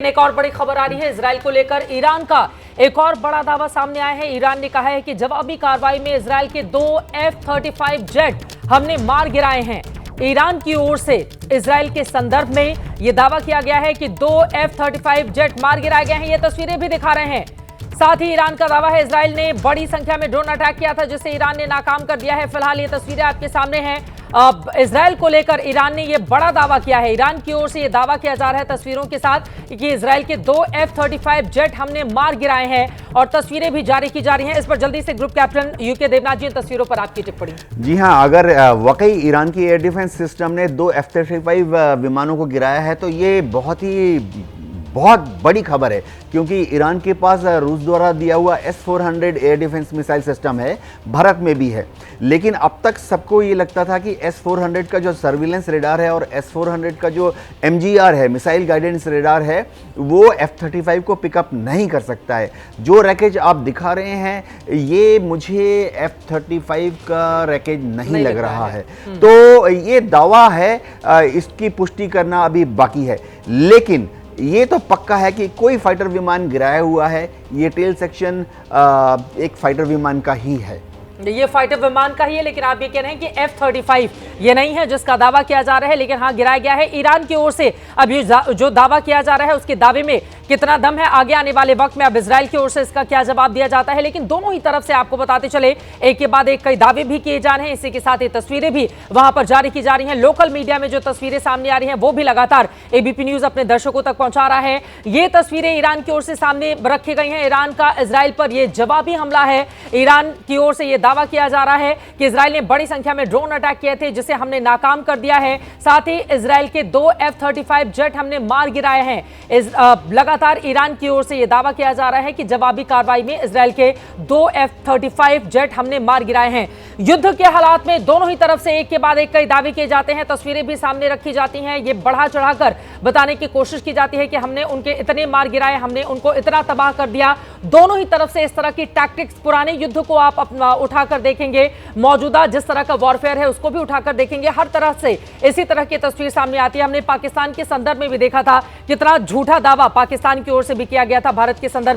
एक और बड़ी खबर आ रही है इजराइल को लेकर। ईरान का एक और बड़ा दावा सामने आया है। ईरान ने कहा है कि जवाबी कार्रवाई में इजराइल के 2 F-35 जेट हमने मार गिराए हैं। ईरान की ओर से इजराइल के संदर्भ में यह दावा किया गया है कि 2 F-35 जेट मार गिराए गए हैं। ये तस्वीरें भी दिखा रहे हैं। साथ ही ईरान का दावा है इजराइल ने बड़ी संख्या में ड्रोन अटैक किया था जिसे ईरान ने नाकाम कर दिया है। फिलहाल ये तस्वीरें आपके सामने हैं। अब इजराइल को लेकर ईरान ने यह बड़ा दावा किया है। ईरान की ओर से यह दावा किया जा रहा है तस्वीरों के साथ कि इजराइल के 2 F-35 जेट हमने मार गिराए हैं और तस्वीरें भी जारी की जा रही हैं। इस पर जल्दी से ग्रुप कैप्टन यूके देवनाथ जी, तस्वीरों पर आपकी टिप्पणी। जी हाँ, अगर वाकई ईरान की एयर डिफेंस सिस्टम ने 2 F-35 विमानों को गिराया है तो ये बहुत बड़ी खबर है, क्योंकि ईरान के पास रूस द्वारा दिया हुआ S-400 air defence missile system है, भारत में भी है। लेकिन अब तक सबको ये लगता था कि S-400 का जो सर्विलेंस रेडार है और S-400 का जो MGR है, मिसाइल गाइडेंस रेडार है, वो F-35 को पिकअप नहीं कर सकता है। जो रैकेज आप दिखा रहे हैं ये मुझे F-35 का रैकेज नहीं लग रहा है। तो ये दावा है, इसकी पुष्टि करना अभी बाकी है। लेकिन ये तो पक्का है कि कोई फाइटर विमान गिराया हुआ है। ये टेल सेक्शन एक फाइटर विमान का ही है। ये फाइटर विमान का ही है, लेकिन आप ये कह रहे हैं कि F-35 ये नहीं है जिसका दावा किया जा रहा है, लेकिन हाँ गिराया गया है ईरान की ओर से। अब ये जो दावा किया जा रहा है उसके दावे में कितना दम है, आगे आने वाले वक्त में अब इजराइल की ओर से इसका क्या जवाब दिया जाता है। लेकिन दोनों ही तरफ से आपको बताते चले, एक के बाद एक कई दावे भी किए जा रहे हैं। इसी के साथ ये तस्वीरें भी वहां पर जारी की जा रही हैं। लोकल मीडिया में जो तस्वीरें सामने आ रही हैं वो भी लगातार ABP न्यूज अपने दर्शकों तक पहुंचा रहा है। ये तस्वीरें ईरान की ओर से सामने रखी गई हैं। ईरान का इजराइल पर यह जवाबी हमला है। ईरान की ओर से यह दावा किया जा रहा है कि इजराइल ने बड़ी संख्या में ड्रोन अटैक किए थे जिसे हमने नाकाम कर दिया है। साथ ही इजराइल के 2 F-35 जेट हमने मार गिराए हैं। लगातार ईरान की ओर से यह दावा किया जा रहा है कि जवाबी कार्रवाई में इजराइल के 2 F-35 जेट हमने मार गिराए हैं। युद्ध के हालात में दोनों ही तरफ से एक के बाद एक कई दावे किए जाते हैं। तस्वीरें भी सामने रखी जाती हैं। ये बढ़ा चढ़ाकर बताने की कोशिश की जाती है कि हमने उनके इतने मार गिराए, हमने उनको इतना तबाह कर दिया। दोनों ही तरफ से इस तरह की टैक्टिक्स, पुराने युद्ध को आप उठाकर देखेंगे, मौजूदा जिस तरह का वॉरफेयर है उसको भी उठाकर देखेंगे, हर तरह से इसी तरह की तस्वीर सामने आती है। हमने पाकिस्तान के संदर्भ में भी देखा था कितना झूठा दावा पाकिस्तान की ओर से भी किया गया था भारत के संदर्भ में।